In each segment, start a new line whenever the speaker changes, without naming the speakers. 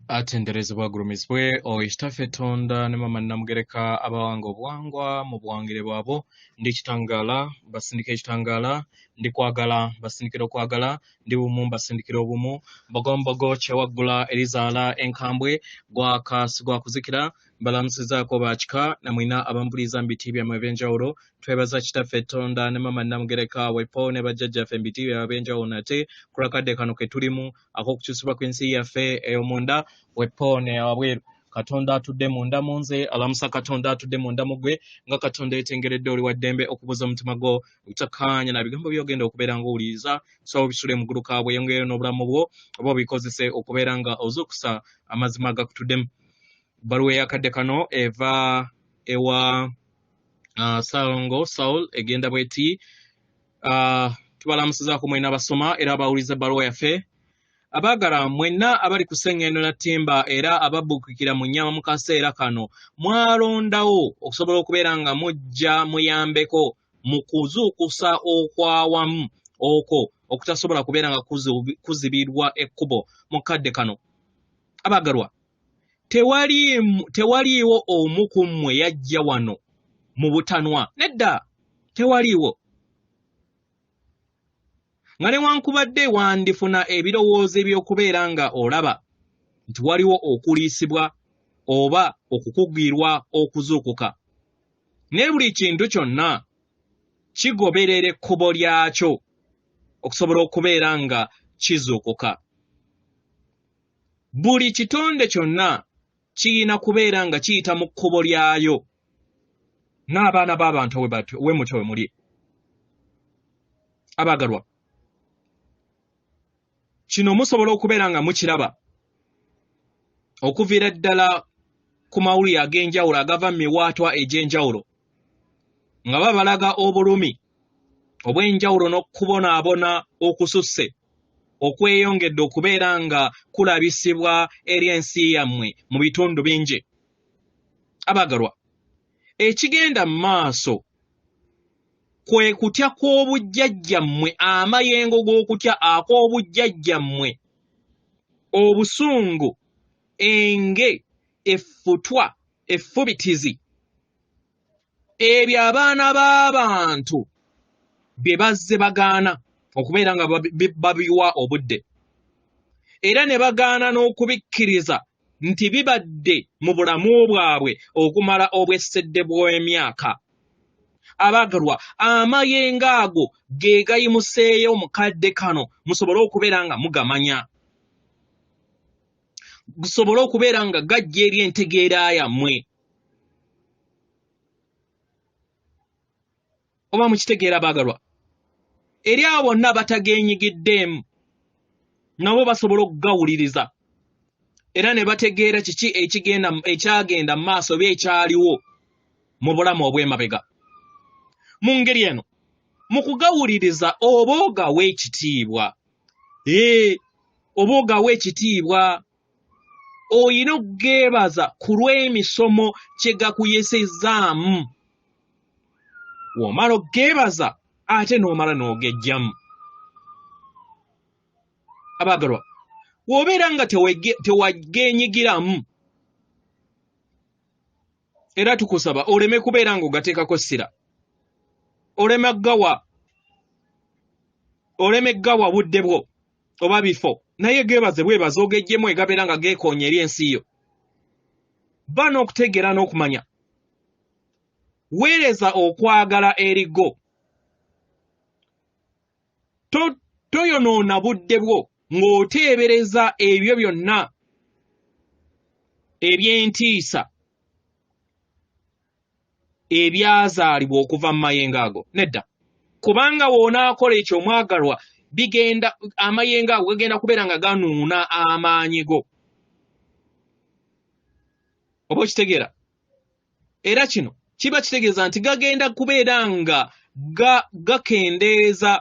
atenderezebwa agulumizibwe oyitafe tonda ne mama namugereka abawanga obuwangwa mu buwangire bwabo ndi Ekitangala basindika Ekitangala ndi kwagala basindikira okwagala ndi bumu basindikira obumu bogombogo kyewaggula erizaala enkambwe gwakasi gwakuzikira balamusizaako bakika namwina abampuliza mu biti byammwe ebyenjawulo twebaza kitaffe tonda ne mama namugereka wepo ne bajjajjaffe mu biti byabwe ebyenjawulo nate kulakadde kano ke tulimu ak'okukyusibwa kw'ensi yaffe ey'omunda wepo ne awabweru Katonda atudde munda munze alamusa Katonda atudde munda mugwe nga Katonda etengeredde oli waddembe okubuza omutima gwo utakanya na bigambo byogenda okubeera nga owuliriza so bisule mu ggulu kaabwe yongeyo n'obulamu bwo oba obikozese okubeera nga ozukusa amazima gakutuddemu baluwa eyakadde kano eva ewa Ssalongo Saulo egenda bweti tubalamusizaako mwena abasoma era abawuliza baluwa yaffe abagala mwenna abali kusengendo na timba era ababbukikira mu nnyama mu kaseera kano mwalondawo okusobola okubeera nga mujja muyambeko mu kuzuukusa okwawamu okwo okutasobola kubeera nga kuzibirwa ekkubo mu kadde kano abagalwa tewaliiwo omu ku mmwe yajja wano mu butanwa nedda tewaliiwo nga newankubadde wandifuna ebirowoozo eby'okubeera nga olaba nti waliwo okuliisibwa oba okukugirwa okuzuukuka naye buli kintu kyonna kigoberera ekkubo lyakyo okusobola okubeera nga kizuukuka buli kitonde kyonna kirina kubeera nga kiyita mu kkubo lyayo n'abaana b'abantu we mutyo we muli abagalwa kino musobola okubeera nga mukiraba okuviira ddala ku mawulire ag'enjawulo agava mu miwaatwa egy'enjawulo nga babalaga obulumi obw'enjawulo n'okubonaabona okususse okweyongedde okubeera nga kulabisibwa eri ensi yammwe mu bitundu bingi abagalwa ekigenda mu maaso kwe kutya kw'obujjajjammwe amayengo g'okutya ak'obujjajjammwe obusungu enge effutwa effubitizi ebyo abaana b'abantu bye bazze bagaana okubeera nga babiwa obudde era ne bagaana n'okubikkiriza nti bibadde mu bulamu bwabwe okumala obwessedde bw'emyaka abagalwa amayengo ago ge gayimuseeyo mu kadde kano musobole okubeera nga mugamanya gusobole okubeera nga gajja eri entegeera yammwe oba mukitegeera abagalwa eri abo bonna batageenyigiddeemu nabo basobola okugawuliriza era ne bategeera kiki ekyagenda mu maaso oba ekyaliwo mu bulamu obw'emabega mu ngeri eno mu kugawuliriza oba ogawa ekitiibwa oba ogawa ekitiibwa oyina okugeebaza ku lw'emisomo kye gakuyesezzaamu w'omala okugeebaza ate n'omala n'ogejjamu abagalwa w'obeera nga tewageenyigiramu era tukusaba oleme kubeera nga ogateekako ssira oleme gawa budde bwo oba bifo naye geebaze bwebaza ogejjemu egabeera nga geekoonya eri ensi yo ba n'okutegeera n'okumanya weereza okwagala erigo toyonoona budde bwo ng'oteebereza ebyo byonna eby'entiisa ebyazaalibwa okuva mu mayengo ago nedda kubanga w'onaakola ekyo omwagalwa amayengo ago gagenda kubeera nga ganuuna amaanyi go oba okitegeera era kino kiba kitegeeza nti gagenda kubeera nga gakendeeza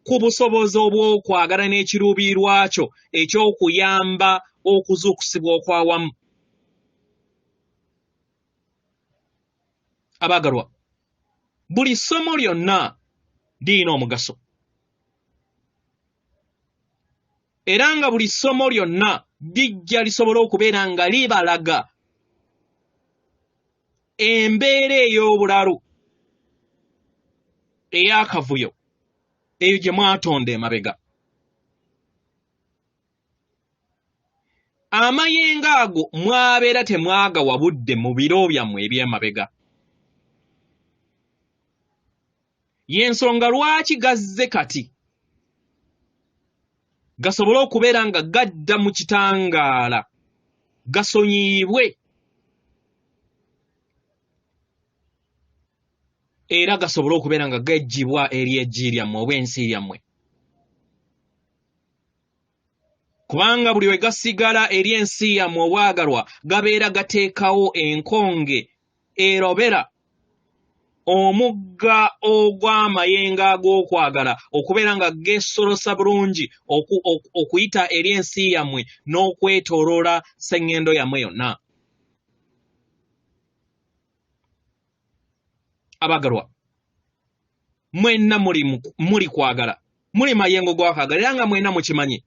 ku busobozi obw'okwagala n'ekiruubiirwa kyo eky'okuyamba okuzuukusibwa okwawamu abagalwa buli ssomo lyonna lirina omugaso era nga buli ssomo lyonna lijja lisobola okubeera nga libalaga embeera ey'obulalu ey'akavuyo eyo gye mwatonda emabega. Amayengo ago mwabeera temwagawa budde mu biro byammwe eby'emabega. Y'ensonga lwaki gazze kati gasobole okubeera nga gadda mu kitangaala gasonyiibwe era gasobole okubeera nga gejjibwa eri eggi lyammwe oba ensi yammwe. Kubanga buli we gasigala eri ensi yammwe obwagalwa gabeera gateekawo enkonge erobera omugga ogw'amayengo ag'okwagala okubeera nga geesolosa bulungi okuyita eri ensi yammwe n'okwetooloola sseŋŋendo yammwe yonna. Abagalwa, mwenna muli kwagala, muli mayengo gw'akwagala era nga mwenna mukimanyi.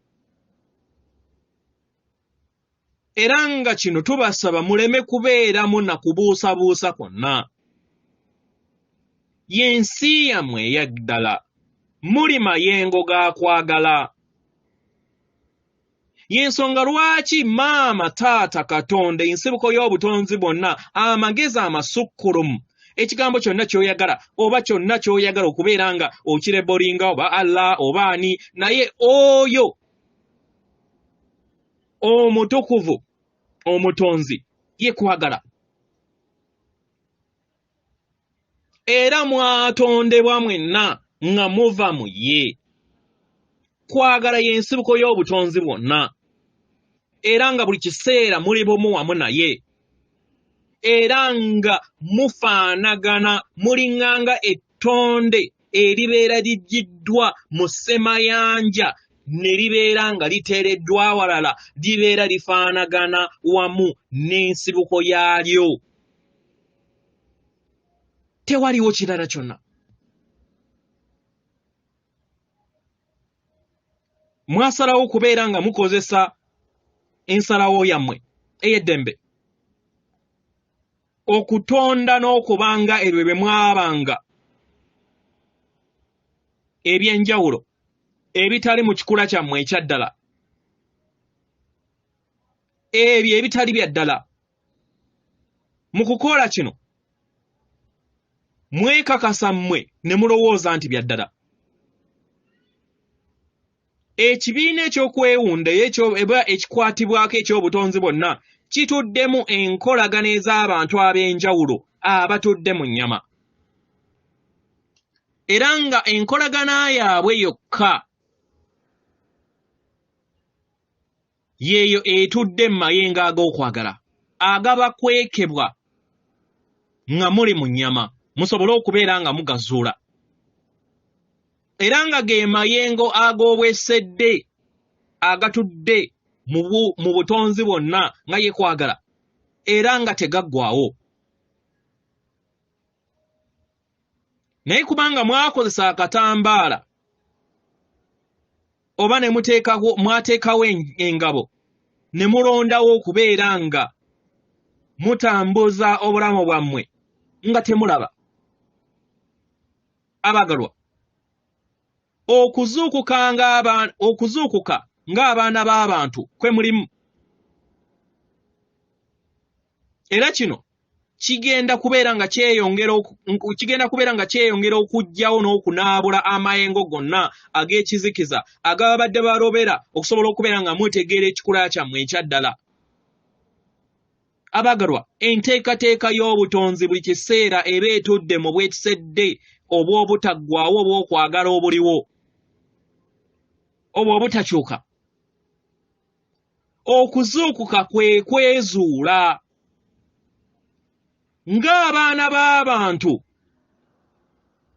Era nga kino tubasaba muleme kubeeramu na kubuusabuusa kwonna. Y'ensi yammwe eyaddala muli mayengo ga kwagala. Y'ensonga lwaki maama taata Katonda ensibuko y'obutonzi bwonna amagezi amasukkulumu ekigambo kyonna ky'oyagala oba kyonna ky'oyagala okubeera nga okirebolinga oba Allah oba ani, naye oyo omutukuvu omutonzi ye kwagala. Era mwatondebwa mwenna nga muva mu ye. Kwagala y'ensibuko y'obutonzi bwonna. Era nga buli kiseera muli bumu wamu naye. Era nga mufaanagana mulinganga ettonde eribeera liggiddwa mu ssemayanja ne libeera nga liteereddwa awalala, libeera lifaanagana wamu n'ensibuko yaalyo. Tewaliwo kirala kyonna. Mwasalawo okubeera nga mukozesa ensalawo yammwe ey'eddembe okutonda n'okubanga ebyo bye mwabanga eby'enjawulo ebitali mu kikula kyammwe ekyaddala, ebyo ebitali bya ddala. Mu kukola kino mwekakasa mmwe ne mulowooza nti bya ddala. Ekibiina ekyokwewunda eba ekikwatibwako eky'obutonzi bwonna kituddemu enkolagana ez'abantu ab'enjawulo abatudde mu nnyama. Era nga enkolagana yaabwe yokka yeeyo etudde mu mayengo ag'okwagala agabakwekebwa nga muli mu nnyama musobole okubeera nga mugazuula. Era nga ge mayengo ag'obwesedde agatudde mu butonzi bwonna nga ye kwagala era nga tegaggwaawo. Naye kubanga mwakozesa akatambaala oba ne mwateekawo engabo ne mulondawo okubeera nga mutambuza obulamu bwammwe nga temulaba. Abagalwa, okuzuukuka ng'abaana b'abantu kwe mulimu. Era kino kigenda kubeera nga kyeyongera okuggyawo n'okunaabula amayengo gonna ag'ekizikiza agabadde balobera okusobola okubeera nga mutegeera ekikula kyammwe ekyaddala. Abagalwa, enteekateeka y'obutonzi buli kiseera eba etudde mu bwekisedde obw'obutaggwaawo obw'okwagala obuliwo obwo obutakyuka. Okuzuukuka kwe kwezuula ng'abaana b'abantu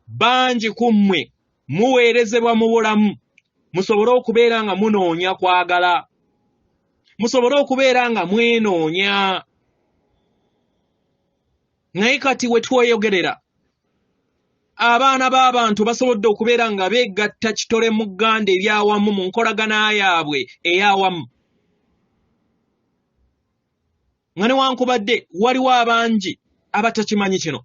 bangi ku mmwe muweerezebwa mu bulamu musobole okubeera nga munoonya kwagala, musobole okubeera nga mwenoonya. Naye kati we tweyogerera abaana b'abantu basobodde okubeera nga beegatta kitole mu gganda eryawamu mu nkolagana yaabwe ey'awamu. nga newankubadde waliwo abangi abatakimanyi kino.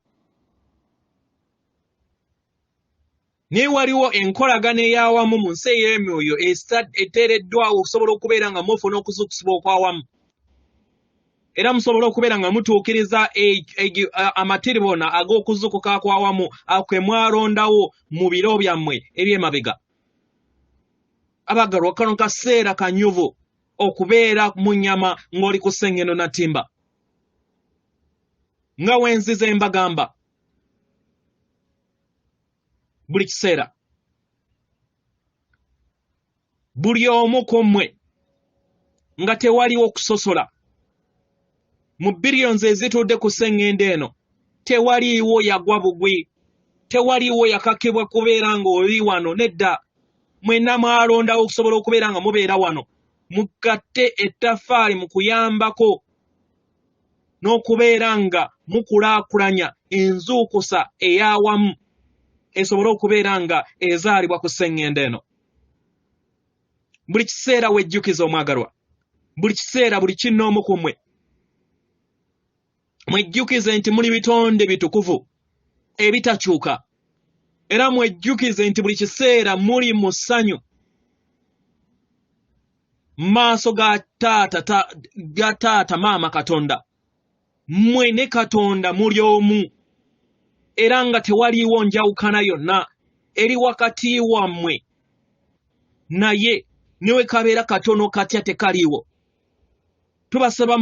Naye waliwo enkolagana ey'awamu mu nsi ey'emyoyo eteereddwawo okusobola okubeera nga mufuna okuzuukusibwa okwawamu. Era musobola okubeera nga mutuukiriza amatiribona ag'okuzuukuka kwawamu kwe mwalondawo mu biro byammwe eby'emabega. Abagalwa, kano kaseera kanyuvu okubeera mu nnyama ng'oli ku ssengeno na ttimba. Nga wenzize mbagamba, buli kiseera buli omu ku mmwe nga tewaliwo kusosola mu billions ezitudde ku ssengendo eno, tewaliwo yagwa bugwi, tewaliwo yakakibwa kubeera ng'oli wano. Nedda, mwenna mwalondawo okusobola okubeera nga mubeera wano. Mugatte ettaffaali mu kuyambako n'okubeera nga mukulaakulanya enzuukusa ey'awamu esobole okubeera nga ezaalibwa ku ssengendo eno. Buli kiseera wejjukiza omwagalwa, buli kiseera buli kinnoomu ku mmwe mwejjukize nti muli bitonde bitukuvu ebitakyuka, era mwejjukize nti buli kiseera muli mu ssanyu mu maaso ga taata maama Katonda. Mmwe ne Katonda muli omu, era nga tewaliiwo njawukana yonna eri wakati wammwe naye newe kabeera katono katya tekaliiwo. Tubasaba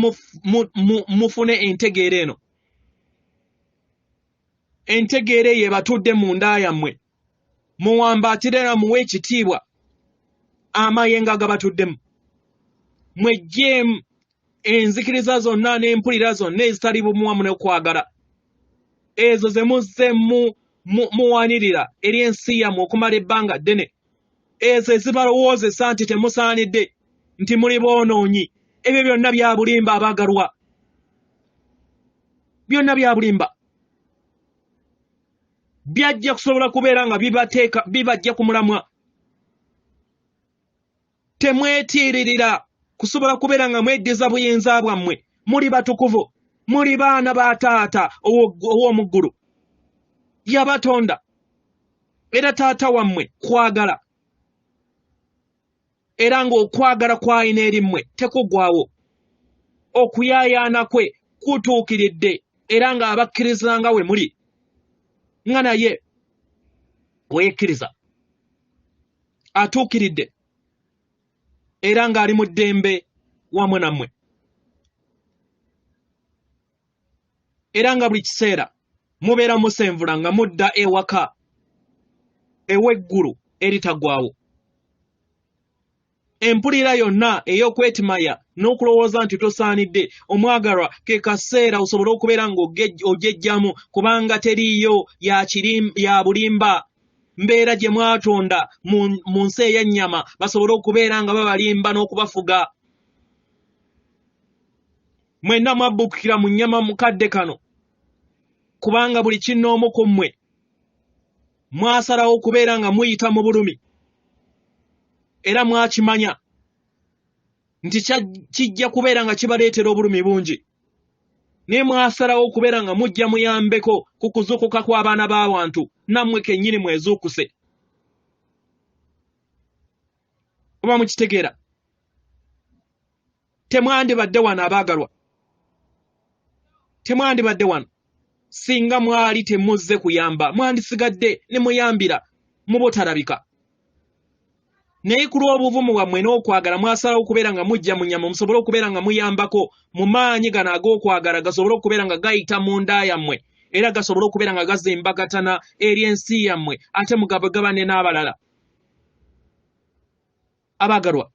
mufune entegeera eno. Entegeera eyo ebatudde mu nda yammwe, muwambaatire era muwe ekitiibwa amayengo gabatuddemu. Mwejjeemu enzikiriza zonna n'empulira zonna ezitali bumu n'okwagala, ezo ze muzze muwanirira eri ensi yammwe okumala ebbanga ddene, ezo ezibalowoozesa nti temusaanidde, nti muli boonoonyi. Ebyo byonna bya bulimba abaagalwa, byonna bya bulimba. Byajja kusobola kubeera nga bibajja ku mulamwa. Temwetiiririra kusobola kubeera nga mweddiza buyinza bwammwe. Muli batukuvu, muli baana ba taata ow'omu ggulu, yabatonda. Era taata wammwe kwagala, era ng'okwagala kw'alina eri mmwe tekugwawo. Okuyaayaana kwe kutuukiridde, era ng'abakkiriza nga we muli, nga naye weekkiriza atuukiridde, era ng'ali mu ddembe wamu nammwe. Era nga buli kiseera mubeera musenvula nga mudda ewaka ew'eggulu eritagwawo. Empulira yonna ey'okwetimaya n'okulowooza nti tosaanidde, omwagalwa, ke kaseera osobole okubeera ng'ogejjamu, kubanga teriiyo ya bulimba. Mbeera gye mwatonda mu nsi ey'ennyama basobole okubeera nga babalimba n'okubafuga. Mwenna mwabbukira mu nnyama mu kadde kano, kubanga buli kinnoomu ku mmwe mwasalawo okubeera nga muyita mu bulumi, era mwakimanya nti kijja kubeera nga kibaleetera obulumi bungi, naye mwasalawo okubeera nga mujja muyambeko ku kuzuukuka kw'abaana b'abantu, nammwe kennyini mwezuukuse. Oba mukitegeera? Temwandibadde wano abaagalwa, temwandibadde wano singa mwali temuzze kuyamba, mwandisigadde ne muyambira mu butalabika. Naye ku lw'obuvumu bwammwe n'okwagala mwasalawo okubeera nga mujja mu nnyama, musobole okubeera nga muyambako mu maanyi gano ag'okwagala gasobole okubeera nga gayita mu nda yammwe, era gasobole okubeera nga gazimbagatana eri ensi yammwe, ate mugabagabane n'abalala. Abaagalwa,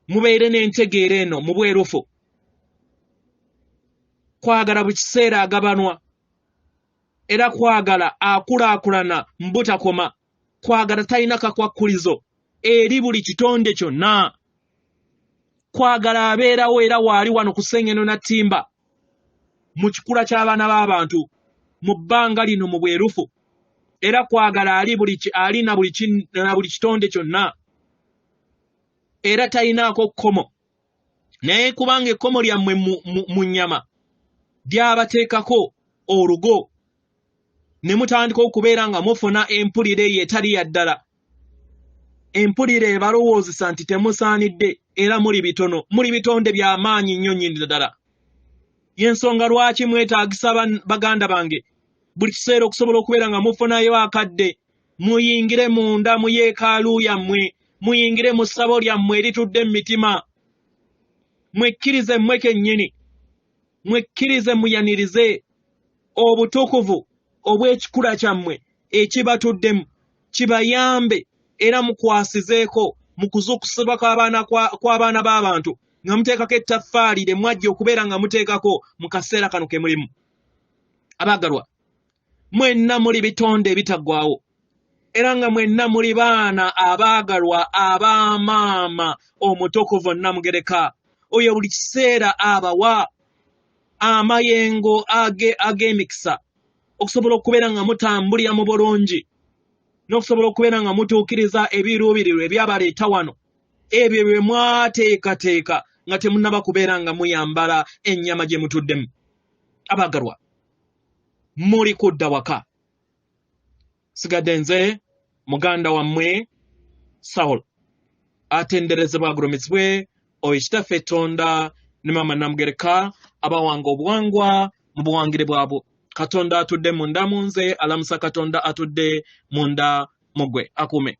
mubeere n'entegeera eno mu bwerufu. Kwagala buli kiseera agabanwa, era kwagala akulaakulana mbutakoma. Kwagala talina kakwakkulizo eri buli kitonde kyonna. Kwagala abeerawo era waali wano ku ssengeno na ttimba mu kikula ky'abaana b'abantu mu bbanga lino mu bwerufu, era kwagala ali na buli kitonde kyonna, era talinaako kkomo. naye kubanga ekkomo lyammwe mu nnyama lyabateekako olugo ne mutandika okubeera nga mufuna empulire eyo etali ya ddala, empulire ebalowoozesa nti temusaanidde era muli bitono, muli bitonde by'amaanyi nnyo nnyini ddala. Y'ensonga lwaki mwetaagisa baganda bange buli kiseera okusobola okubeera nga mufunayo akadde, muyingire munda mu yeekaalu yammwe, muyingire mu ssabo lyammwe eritudde mu mitima, mwekkirize mmwe kennyini, mwekkirize muyanirize obutukuvu obw'ekikula kyammwe ekibatuddemu kibayambe era mukwasizeeko mu kuzuukusibwa kw'abaana b'abantu nga muteekako ettaffaali lye mwajja okubeera nga muteekako mu kaseera kano ke mulimu. Abaagalwa, mwenna muli bitonde ebitaggwaawo era nga mwenna muli baana abaagalwa ab'amaama omutukuvu Namugereka oyo buli kiseera abawa amayengo ag'emikisa okusobola okubeera nga mutambulira mu bulungi n'okusobola okubeera nga mutuukiriza ebiruubirirwa ebyabaleeta wano, ebyo bye mwateekateeka nga temunnaba kubeera nga muyambala ennyama gye mutuddemu. Abaagalwa, muli kudda waka. Sigadde nze muganda wammwe Saulo, atenderezebwa agulumizibwe oyo kitaffe Katonda ne maama Namugereka abawanga obuwangwa mu buwangire bwabwo. Katonda atudde munda mu nze, alamusa Katonda atudde munda mu ggwe. Akuume.